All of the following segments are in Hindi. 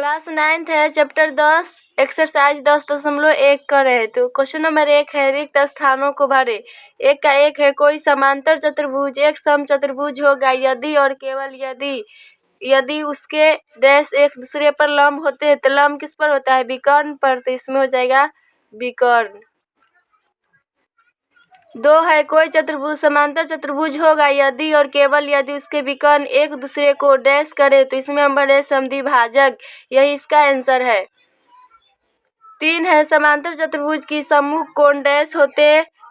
क्लास 9th है, चैप्टर 10 एक्सरसाइज 10.1 कर रहे। तो क्वेश्चन नंबर 1 है, रिक्त स्थानों को भरे। एक का एक है, कोई समांतर चतुर्भुज एक सम चतुर्भुज होगा यदि और केवल यदि उसके डैश एक दूसरे पर लंब होते हैं। तो लंब किस पर होता है? विकर्ण पर। तो इसमें हो जाएगा विकर्ण। 2 है, कोई चतुर्भुज समांतर चतुर्भुज होगा यदि और केवल यदि उसके विकर्ण एक दूसरे को डैश करे। तो इसमें हम भरे समद्विभाजक, यही इसका आंसर है। 3 है, समांतर चतुर्भुज की सम्मुख कोण डैश होते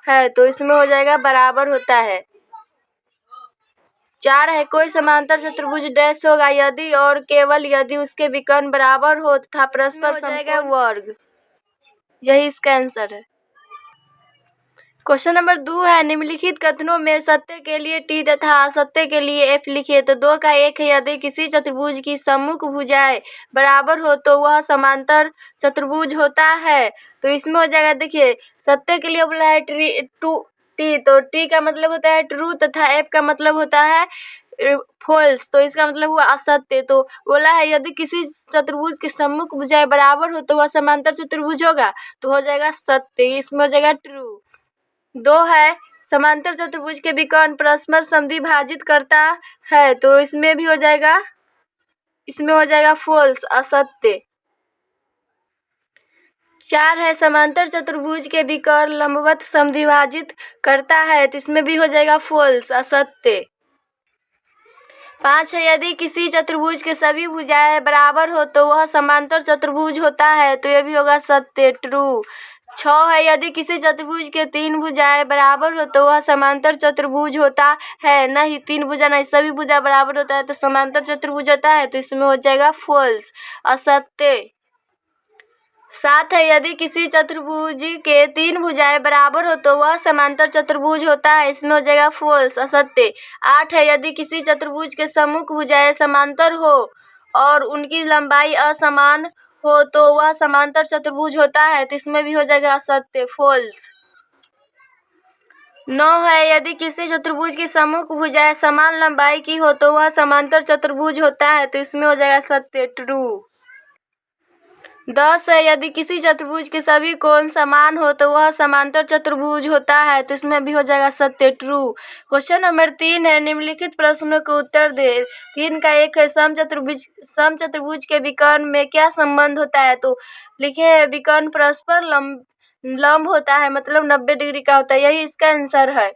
हैं। तो इसमें हो जाएगा बराबर होता है। 4 है, कोई समांतर चतुर्भुज डैश होगा यदि और केवल यदि उसके विकर्ण बराबर हो तथा परस्पर हो जाएगा वर्ग, यही इसका आंसर है। क्वेश्चन नंबर 2 है, निम्नलिखित कथनों में सत्य के लिए टी तथा असत्य के लिए एफ लिखिए। तो 2 का 1 है, यदि किसी चतुर्भुज की सम्मुख भुजाएं बराबर हो तो वह समांतर चतुर्भुज होता है। तो इसमें हो जाएगा, देखिए सत्य के लिए बोला है टी, तो टी का मतलब होता है ट्रू तथा एफ का मतलब होता है फॉल्स। तो इसका मतलब हुआ असत्य। तो बोला है यदि किसी चतुर्भुज के सम्मुख भुजाएं बराबर हो तो वह समांतर चतुर्भुज होगा। तो हो जाएगा सत्य, इसमें हो जाएगा ट्रू। 2 है, समांतर चतुर्भुज के विकर्ण परस्पर समद्विभाजित करता है। तो इसमें हो जाएगा फॉल्स, असत्य। 4 है, समांतर चतुर्भुज के विकर्ण लंबवत समद्विभाजित करता है। तो इसमें भी हो जाएगा फॉल्स, असत्य। 5 है, यदि किसी चतुर्भुज के सभी भुजाएं बराबर हो तो वह समांतर चतुर्भुज होता है। तो यह भी होगा सत्य, ट्रू। 6 है, यदि किसी चतुर्भुज के 3 भुजाएं बराबर हो तो वह समांतर चतुर्भुज होता है। नहीं 3 भुजा नहीं, सभी भुजा बराबर होता है तो समांतर चतुर्भुज होता है। तो इसमें हो जाएगा फॉल्स, असत्य। 7 है, यदि किसी चतुर्भुज के 3 भुजाएं बराबर हो तो वह समांतर चतुर्भुज होता है। इसमें हो जाएगा फॉल्स, असत्य। 8 है, यदि किसी चतुर्भुज के सम्मुख भुजाएं समांतर हो और उनकी लंबाई असमान हो तो वह समांतर चतुर्भुज होता है। तो इसमें भी हो जाएगा असत्य, फॉल्स। 9 है, यदि किसी चतुर्भुज की सम्मुख भुजाएं समान लंबाई की हो तो वह समांतर चतुर्भुज होता है। तो इसमें हो जाएगा सत्य, ट्रू। 10 है, यदि किसी चतुर्भुज के सभी कोण समान हो तो वह समांतर चतुर्भुज होता है। तो इसमें भी हो जाएगा सत्य, ट्रू। क्वेश्चन नंबर 3 है, निम्नलिखित प्रश्नों का उत्तर दे। 3 का 1 है, समचतुर्भुज के विकर्ण में क्या संबंध होता है। तो लिखे विकर्ण परस्पर लंब होता है, मतलब 90 डिग्री का होता है, यही इसका आंसर है।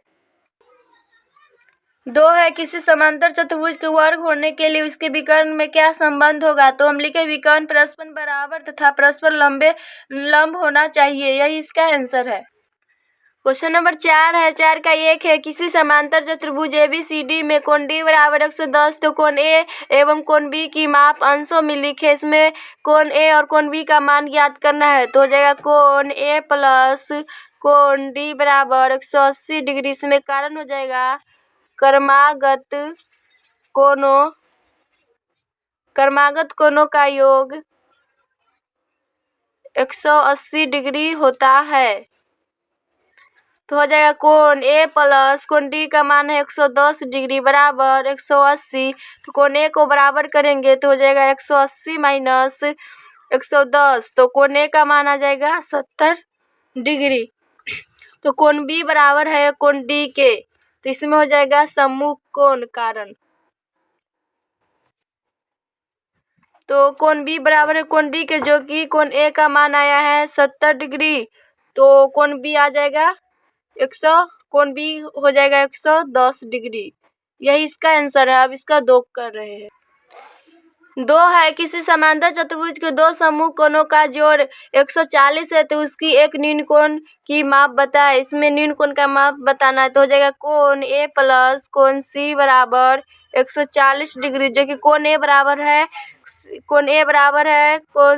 2 है, किसी समांतर चतुर्भुज के वर्ग होने के लिए उसके विकर्ण में क्या संबंध होगा। तो हम लिखे विकर्ण परस्पर बराबर तथा परस्पर लंब होना चाहिए, यही इसका आंसर है। क्वेश्चन नंबर 4 है, 4 का 1 है, किसी समांतर चतुर्भुज ABCD में कोण D बराबर 110 तो कोण A एवं कोण B की माप अंशों में लिखे। इसमें कोण A और कोण B का मान ज्ञात करना है। तो हो जाएगा कोण A प्लस कोण D बराबर 180 डिग्री। इसमें कारण हो जाएगा क्रमागत कोणों का योग 180 डिग्री होता है। तो हो जाएगा कोण A प्लस कोण D का मान है 110 डिग्री बराबर 180। तो कोण A को बराबर करेंगे तो हो जाएगा 180 माइनस 110। तो कोण A का मान आ जाएगा 70 डिग्री। तो कोण B बराबर है कोण D के। तो इसमें हो जाएगा सम्मुख कोण कारण। तो कोण B बराबर है कोण D के, जो कि कोण A का मान आया है 70 डिग्री। तो कोण B आ जाएगा कोण B हो जाएगा 110 डिग्री, यही इसका आंसर है। अब इसका 2 कर रहे हैं। 2 है, किसी समांतर चतुर्भुज के 2 सम्मुख कोणों का जोड़ 140 है तो उसकी एक न्यून कोण की माप बताए। इसमें न्यून कोण का माप बताना है। तो हो जाएगा कोण A प्लस कोण C बराबर 140 डिग्री, जो कि कोण A बराबर है कोण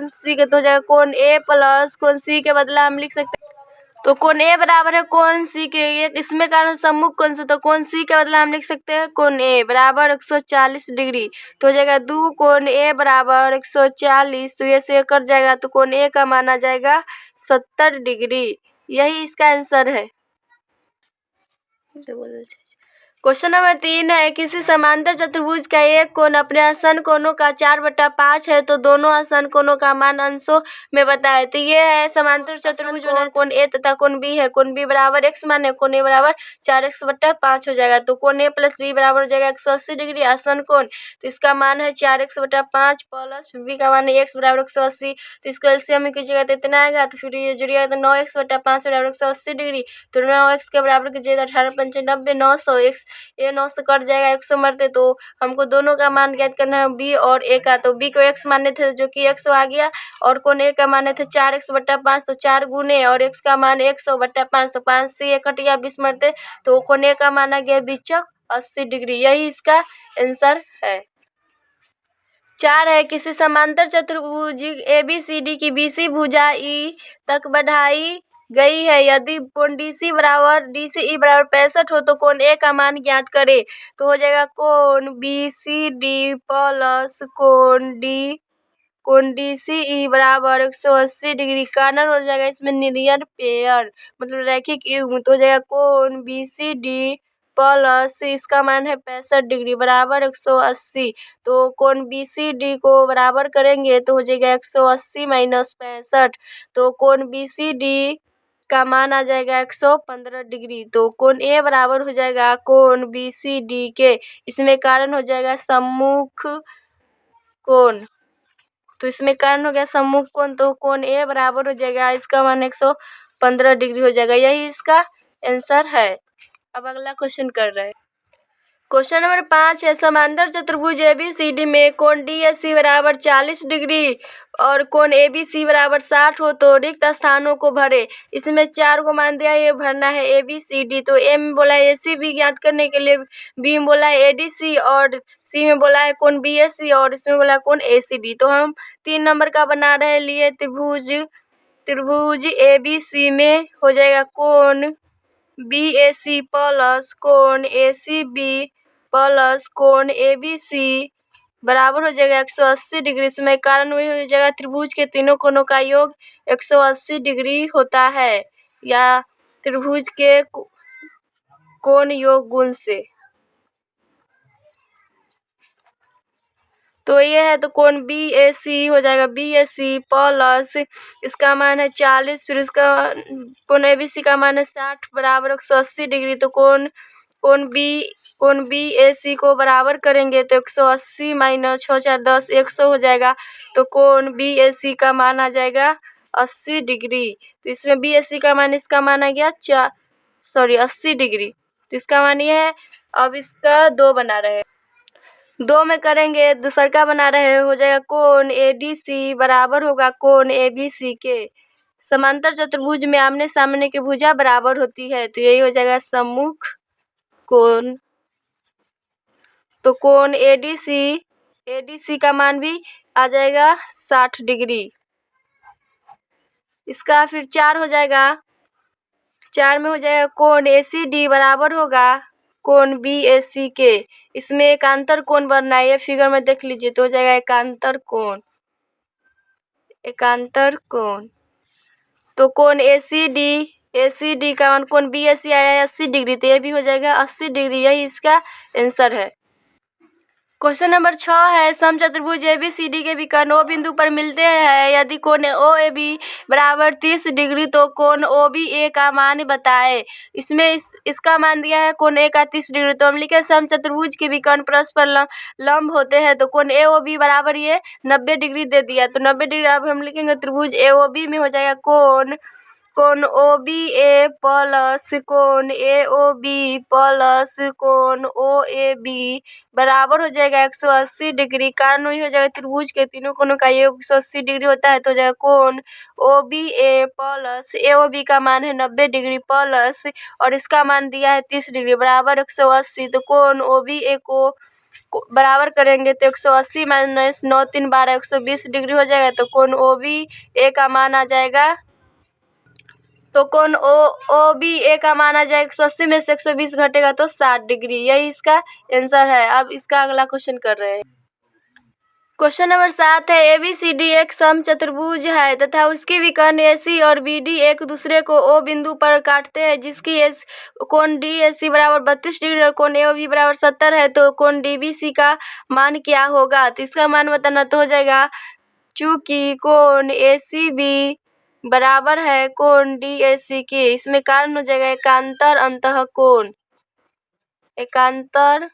C के। तो हो जाएगा कोण A प्लस कोण C के बदला हम लिख सकते हैं, तो कोण A बराबर है कोण C के, एक इसमें कारण सम्मुख कोण से, तो कोण C के बदला हम लिख सकते हैं कोण A बराबर 140 डिग्री। तो हो जाएगा 2 कोण A बराबर 140। तो ये से कट जाएगा तो कोण A का मान आ जाएगा 70 डिग्री, यही इसका आंसर है। क्वेश्चन नंबर 3 है, किसी समांतर चतुर्भुज का एक कोण अपने आसन कोणों का 4/5 है तो दोनों आसन कोणों का मान अंशों में बताए। तो ये है समांतर चतुर्भुज में कोण ए तथा कोण बी है। कोण बी बराबर x मान है, कोण ए बराबर 4x/5 हो जाएगा। तो कोण ए प्लस बी बराबर हो जाएगा 180 डिग्री आसन कोण। तो इसका मान है 4x/5 प्लस बी का मान है x बराबर 180। तो इसको एलसीएम में कीजिएगा तो इतना आएगा। तो फिर ये जुड़िएगा तो 9x/5 बराबर 180 डिग्री। तो 9x के बराबर कीजिएगा 18×5 = 900। ये 9 से कट जाएगा, 100 मरते। तो हमको दोनों का मान ज्ञात करना है, बी और ए का। तो बी को x माने थे जो कि 100 आ गया, और कोण ए का माने थे 4x/5 तो 4 गुने और x का मान 100/5 तो 5 से ये कट गया, 20 मरते। तो कोण ए का मान आ गया बीचक 80 डिग्री। यही इसका आंसर है। 4 है, किसी समांतर चतुर्भुज ABCD की BC भुजा E तक बढ़ाई गई है। यदि कोण DCE बराबर 65 हो तो कोण ए का मान ज्ञात करे। तो हो जाएगा कोण BCD प्लस कोण DCE बराबर 180 डिग्री। कॉर्नर हो जाएगा इसमें नियरेस्ट पेयर, मतलब रैखिक युग्म। तो हो जाएगा कोण BCD प्लस इसका मान है 65 डिग्री बराबर 180। तो कोण BCD को बराबर करेंगे तो हो जाएगा 180 माइनस 65। तो कोण BCD का मान आ जाएगा 115 डिग्री। तो कोण ए बराबर हो जाएगा कोण BCD के, इसमें कारण हो जाएगा सम्मुख कोण। तो इसमें कारण हो गया सम्मुख कोण, तो कोण ए बराबर हो जाएगा, इसका मान 115 डिग्री हो जाएगा। यही इसका आंसर है। अब अगला क्वेश्चन कर रहे हैं। क्वेश्चन नंबर 5 है, समांतर चतुर्भुज ABCD में कोण DSC बराबर 40 डिग्री और कोण ABC बराबर 60 हो तो रिक्त स्थानों को भरे। इसमें 4 को मान दिया, ये भरना है ABCD। तो A में बोला है ACB ज्ञात करने के लिए, B में बोला है ADC और C में बोला है कोण BSC और इसमें बोला है कोण ACD। तो हम 3 नंबर का बना रहे लिए त्रिभुज ABC में हो जाएगा कोण BAC प्लस कोण ACB प्लस कोण ABC बराबर हो जाएगा 180 डिग्री। इसमें कारण वही हो जाएगा, त्रिभुज के तीनों कोणों का योग 180 डिग्री होता है, या त्रिभुज के कोण योग गुण से। तो ये है, तो कोण BAC हो जाएगा BAC प्लस इसका मान है 40, फिर उसका कोण ABC का मान है 60 बराबर 180 डिग्री। तो कोण BAC को बराबर करेंगे तो 180 माइनस 6 4 10 100 हो जाएगा। तो कोण BAC का मान आ जाएगा 80 डिग्री। तो इसमें BAC का मान, इसका मान आ गया 80 डिग्री। तो इसका मान ये है। अब इसका 2 बना रहे, 2 में करेंगे, दूसर का बना रहे, हो जाएगा कोण ADC बराबर होगा कोण ABC के। समांतर चतुर्भुज में आमने सामने की भुजा बराबर होती है, तो यही हो जाएगा सम्मुख कोण। तो कोण ADC का मान भी आ जाएगा 60 डिग्री। इसका फिर 4 हो जाएगा, 4 में हो जाएगा कोण ACD बराबर होगा कोण BAC के। इसमें एकांतर कोण बनना है, ये फिगर में देख लीजिए, तो हो जाएगा एकांतर कोण। तो कोण ACD का मान कोण BAC आया है 80 डिग्री, तो ये भी हो जाएगा 80 डिग्री। यही इसका आंसर है। क्वेश्चन नंबर 6 है, समचतुर्भुज ABCD के विकर्ण O बिंदु पर मिलते हैं। यदि कोण OAB बराबर 30 डिग्री तो कोण OBA का मान बताए। इसमें इसका मान दिया है कोण A का 30 डिग्री। तो हम लिखे समचतुर्भुज के विकर्ण परस्पर लंब होते हैं। तो कोण AOB बराबर ये 90 डिग्री दे दिया, तो 90 डिग्री अब हम लिखेंगे त्रिभुज AOB में हो जाएगा कोण OBA प्लस कोण AOB प्लस कोण OAB बराबर हो जाएगा 180 डिग्री। कारण वही हो जाएगा, त्रिभुज के तीनों कोणों का योग 180 डिग्री होता है। तो हो जाएगा कोण OBA प्लस AOB का मान है 90 डिग्री प्लस और इसका मान दिया है 30 डिग्री बराबर 180। तो कोण OBA को बराबर करेंगे तो 180 माइनस 9 3 12 120 डिग्री हो जाएगा। तो कोण OBA का मान आ जाएगा, तो कोण OBA का मान आ जाएगा 180 में से 120 घटेगा तो 60 डिग्री। यही इसका आंसर है। अब इसका अगला क्वेश्चन कर रहे हैं। क्वेश्चन नंबर 7 है ABCD एक समचतुर्भुज है तथा उसके विकर्ण AC और BD एक दूसरे को O बिंदु पर काटते हैं, जिसकी कोण DAC बराबर 32 डिग्री और कोण AOB बराबर 70 है, तो कोण DBC का मान क्या होगा? तो इसका मान बताना तो हो जाएगा, चूंकि कोण ACB बराबर है कोण DAC के, इसमें कारण हो जाएगा एकांतर अंतःकोण, एकांतर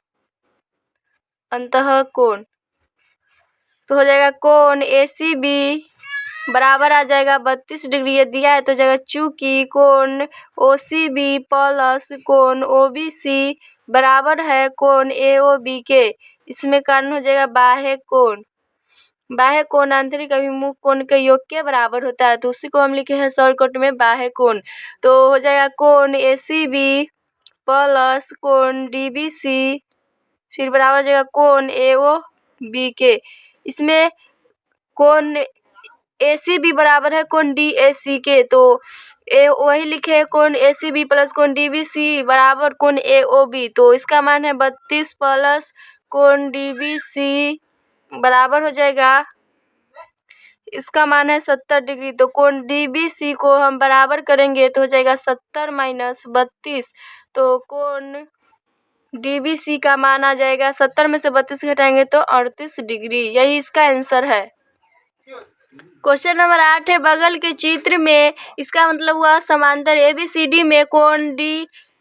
अंतःकोण। तो हो जाएगा कोण ACB बराबर आ जाएगा 32 डिग्री, ये दिया है तो हो जाएगा चूंकि कोण OCB प्लस कोण OBC बराबर है कोण AOB के, इसमें कारण हो जाएगा बाह्य कोण। बाह्य कोण आंतरिक अभिमुख कोण के योग के बराबर होता है, तो उसी को हम लिखे हैं शॉर्टकट में बाह्य कोण। तो हो जाएगा कोण ACB प्लस कोण DBC फिर बराबर हो जाएगा कोण AOB के। इसमें कोण ACB बराबर है कोण DAC के, तो वही लिखे कोण ACB प्लस कोण DBC बराबर कोण AOB, तो इसका मान है 32 प्लस कोण DBC बराबर हो जाएगा, इसका मान है 70 डिग्री। तो कोण DBC को हम बराबर करेंगे तो हो जाएगा 70 माइनस 32, तो कोण DBC का मान आ जाएगा 70 में से 32 घटाएंगे तो 38 डिग्री, यही इसका आंसर है। क्वेश्चन नंबर 8 है बगल के चित्र में, इसका मतलब हुआ समांतर ABCD में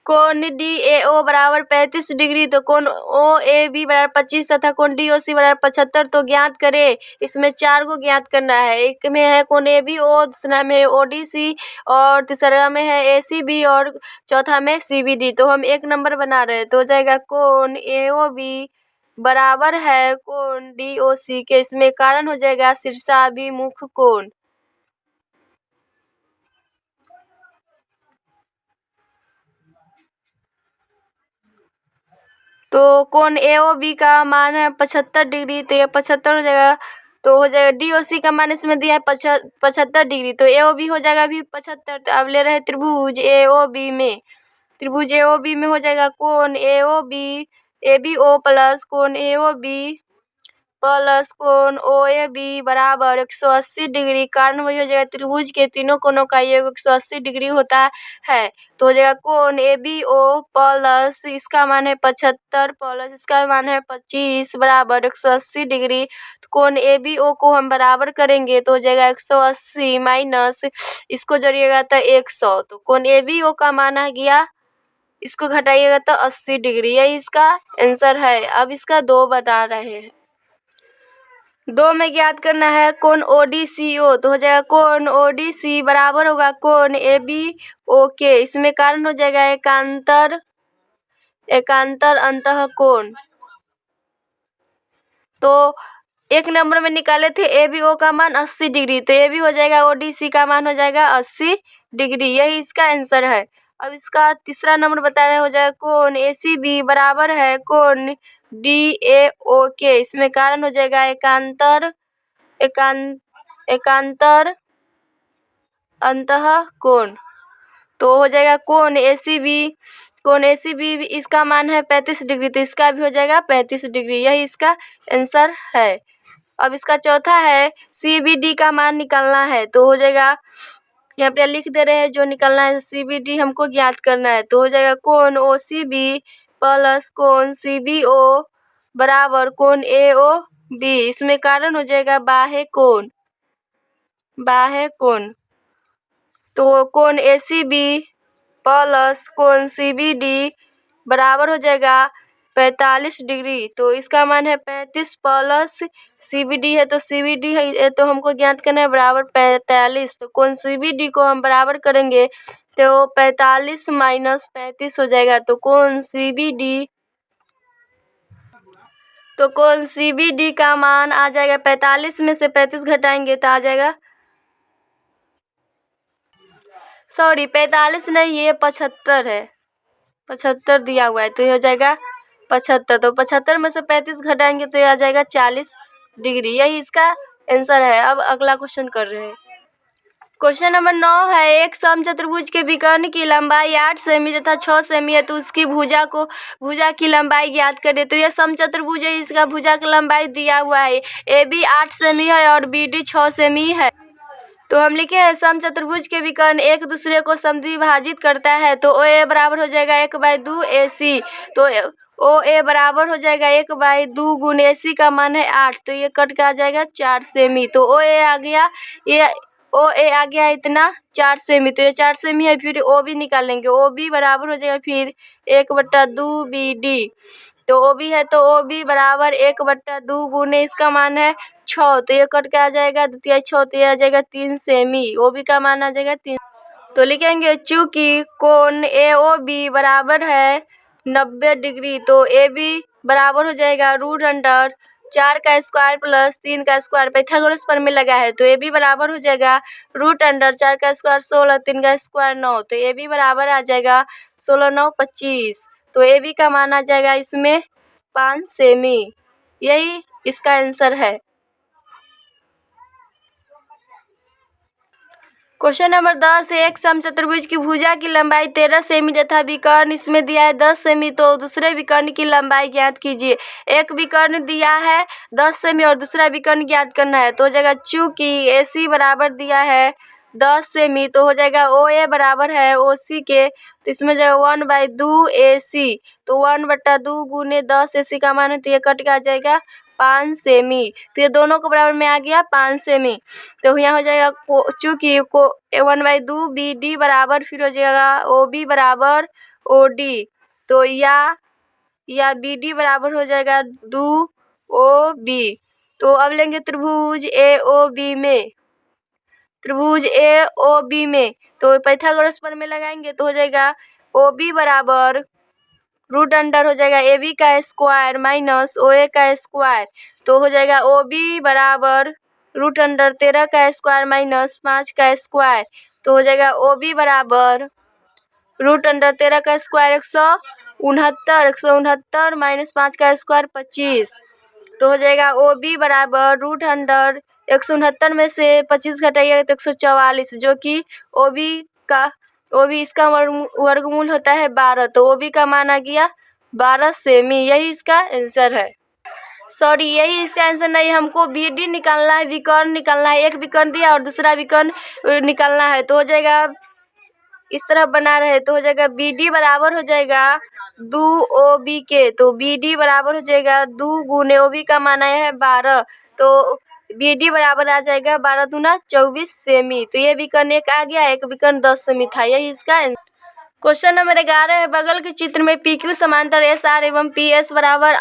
कोण DAO बराबर 35 डिग्री, तो कोण OAB बराबर 25 तथा कोण DOC बराबर 75, तो ज्ञात करें। इसमें 4 को ज्ञात करना है, एक में है कोण ABO, दूसरा में ODC और तीसरा में है ACB और चौथा में CBD। तो हम एक नंबर बना रहे हैं, तो हो जाएगा कोण AOB बराबर है कोण DOC के, इसमें कारण हो जाएगा शीर्षाभिमुख कोण। तो कोण AOB का मान है 75 डिग्री, तो ये 75 हो जाएगा, तो हो जाएगा DOC का मान इसमें दिया है 75 डिग्री, तो AOB हो जाएगा अभी 75। तो अब ले रहे हैं त्रिभुज AOB में, त्रिभुज AOB में हो जाएगा कोण ABO प्लस कोण AOB प्लस कोण OAB बराबर 180 डिग्री, कारण वही हो जाएगा त्रिभुज के तीनों कोणों का योग 180 डिग्री होता है, तो हो जाएगा कोण ABO प्लस इसका मान है 75 प्लस इसका मान है 25 बराबर 180 डिग्री। तो कोण ABO को हम बराबर करेंगे तो हो जाएगा 180 माइनस इसको जोड़िएगा तो 100, तो कोण ABO का मान आ गया, इसको घटाइएगा तो 80 डिग्री, यही इसका आंसर है। अब इसका 2 बता रहे हैं, 2 में ज्ञात करना है कोण ODCO, तो हो जाएगा कोण ODC बराबर होगा कोण ABO के, इसमें कारण हो जाएगा एकांतर अंतःकोण। तो एक नंबर में निकाले थे ABO का मान 80 डिग्री, तो AB हो जाएगा ODC का मान हो जाएगा 80 डिग्री, यही इसका आंसर है। अब इसका तीसरा नंबर बता रहे हो जाएगा कोण ACB बराबर है कोण DAO के, इसमें कारण हो जाएगा एकांतर अंतःकोण। तो हो जाएगा कोण ACB इसका मान है 35 डिग्री, तो इसका भी हो जाएगा 35 डिग्री, यही इसका आंसर है। अब इसका चौथा है CBD का मान निकालना है, तो हो जाएगा यहाँ पे लिख दे रहे हैं जो निकालना है, CBD हमको ज्ञात करना है, तो हो जाएगा कोण OCB प्लस कोण CBO बराबर कोण AOB, इसमें कारण हो जाएगा बाह्य कोण। तो कोण ACB प्लस कोण CBD बराबर हो जाएगा 45 डिग्री, तो इसका मान है 35 प्लस CBD है, तो CBD है तो हमको ज्ञात करना है बराबर 45, तो कोण CBD को हम बराबर करेंगे तो 45 माइनस 35 हो जाएगा, तो कोण CBD का मान आ जाएगा 45 में से 35 घटाएंगे तो आ जाएगा, सॉरी 45 नहीं ये 75 है, 75 दिया हुआ है, तो ये हो जाएगा 75, तो 75 में से 35 घटाएंगे तो ये आ जाएगा 40 डिग्री, यही इसका आंसर है। अब अगला क्वेश्चन कर रहे हैं, क्वेश्चन नंबर 9 है, एक समचतुर्भुज के विकर्ण की लंबाई 8 सेमी तथा 6 सेमी है, तो उसकी भुजा की लंबाई ज्ञात करें। तो यह समचतुर्भुज है, इसका भुजा की लंबाई दिया हुआ है, ए बी 8 सेमी है और बी डी 6 सेमी है। तो हम लिखे हैं समचतुर्भुज के विकर्ण एक दूसरे को समद्विभाजित करता है, तो ओ ए बराबर हो जाएगा 1/2 AC। तो ओ ए बराबर हो जाएगा 1/2 गुण AC का मान है 8, तो ये कट के आ जाएगा 4 सेमी। तो ओ ए आ गया, ये ओ ए आ गया इतना 4 सेमी, तो ये 4 सेमी है। फिर ओ बी निकालेंगे, ओ बी बराबर हो जाएगा फिर 1/2 BD। तो ओ बी है, तो ओ बी बराबर 1/2 गुने इसका मान है 6, तो ये कट के आ जाएगा 2 6, तो ये आ जाएगा 3 सेमी। ओ बी का मान आ जाएगा 3। तो लिखेंगे चूंकि कोण ए ओ बी बराबर है 90 डिग्री, तो ए बी बराबर हो जाएगा √4 का स्क्वायर प्लस 3 का स्क्वायर, पाइथागोरस प्रमेय लगा है। तो ए बी बराबर हो जाएगा √4 का स्क्वायर 16, 3 का स्क्वायर 9, तो ए बी बराबर आ जाएगा 16 9 25। तो ए बी का मान आ जाएगा इसमें 5 सेमी। यही इसका आंसर है। क्वेश्चन नंबर 10, एक समचतुर्भुज की भुजा की लंबाई 13 सेमी तथा विकर्ण इसमें दिया है 10 सेमी, तो दूसरे विकर्ण की लंबाई ज्ञात कीजिए। एक विकर्ण दिया है 10 सेमी और दूसरा विकर्ण ज्ञात करना है, तो हो जाएगा चूंकि AC बराबर दिया है 10 सेमी, तो हो जाएगा OA बराबर है OC के, तो इसमें जाएगा 1/2 AC। तो 1/2 गुने 10 AC का मान है, तो ये कट के आ जाएगा 5 सेमी। तो ये दोनों को बराबर में आ गया 5 सेमी। तो यहाँ हो जाएगा चूंकि 1/2 BD बराबर फिर हो जाएगा OB बराबर OD। तो या BD बराबर हो जाएगा 2 OB। तो अब लेंगे त्रिभुज AOB में, त्रिभुज AOB में तो पाइथागोरस प्रमेय लगाएंगे, तो हो जाएगा OB बराबर √अंडर हो जाएगा AB का स्क्वायर माइनस OA का स्क्वायर। तो हो जाएगा OB बराबर √अंडर 13 का स्क्वायर माइनस 5 का स्क्वायर। तो हो जाएगा OB बराबर √अंडर 13 का स्क्वायर 169 माइनस 5 का स्क्वायर 25। तो हो जाएगा OB बराबर √अंडर 169 में से 25 घटाइएगा तो 144, जो कि OB इसका वर्गमूल होता है 12। तो OB का मान आ गया 12 सेमी। यही इसका आंसर है। सॉरी, यही इसका आंसर नहीं, हमको BD निकालना है, विकर्ण निकालना है। एक विकर्ण दिया और दूसरा विकर्ण निकालना है, तो हो जाएगा इस तरह बना रहे, तो हो जाएगा BD बराबर हो जाएगा 2 OB के। तो BD बराबर हो जाएगा 2 गुने OB का मान आया है 12, तो BD बराबर आ जाएगा 12 दूना 24 सेमी। तो ये विकर्ण एक आ गया, एक विकर्ण 10 सेमी था। यही इसका क्वेश्चन नंबर 11 है, बगल के चित्र में PQ समांतर SR एवं PS बराबर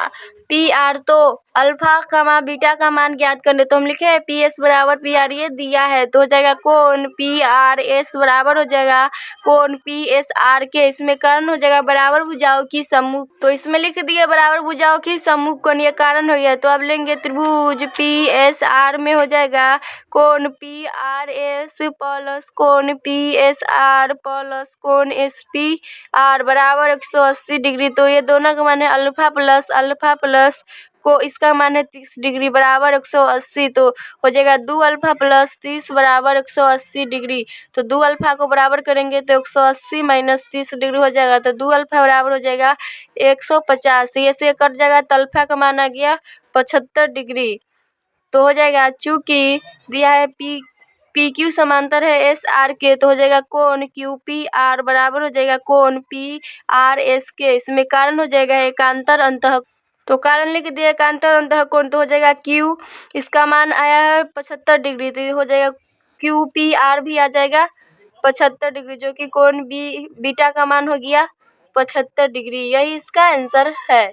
PR, तो अल्फा बीटा का मान ज्ञात करने। तो हम लिखे हैं PS बराबर PR, ये दिया है, तो हो जाएगा कोण PRS बराबर हो जाएगा कोण PSR के। इसमें कारण हो जाएगा बराबर भुजाओं की सम्मुख, तो इसमें लिख दिए बराबर भुजाओं की सम्मुख कोण, ये कारण हो गया। तो अब लेंगे त्रिभुज PSR में हो जाएगा कोण PRS प्लस कोण PSR प्लस कोण SPR बराबर 180 डिग्री। तो ये दोनों का मान है अल्फा प्लस को इसका मान है 30 डिग्री बराबर 180। तो हो जाएगा 2 अल्फा प्लस 30 बराबर 180 डिग्री। तो 2 अल्फा को बराबर करेंगे तो 180 माइनस 30 डिग्री हो जाएगा, तो 2 अल्फा बराबर हो जाएगा 150। ये से कट जाएगा, तो अल्फा का मान आ गया 75 डिग्री। तो हो जाएगा चूंकि दिया है PQ समांतर है SR के, तो हो जाएगा कोण QPR बराबर हो जाएगा कोण PRS के। इसमें कारण हो जाएगा एकांतर अंतः, तो कारण लिख दिया एकांतर अंतः कोण, तो हो जाएगा Q, इसका मान आया है 75 डिग्री, तो हो जाएगा QPR भी आ जाएगा 75 डिग्री, जो कि कोण बीटा का मान हो गया 75 डिग्री। यही इसका आंसर है।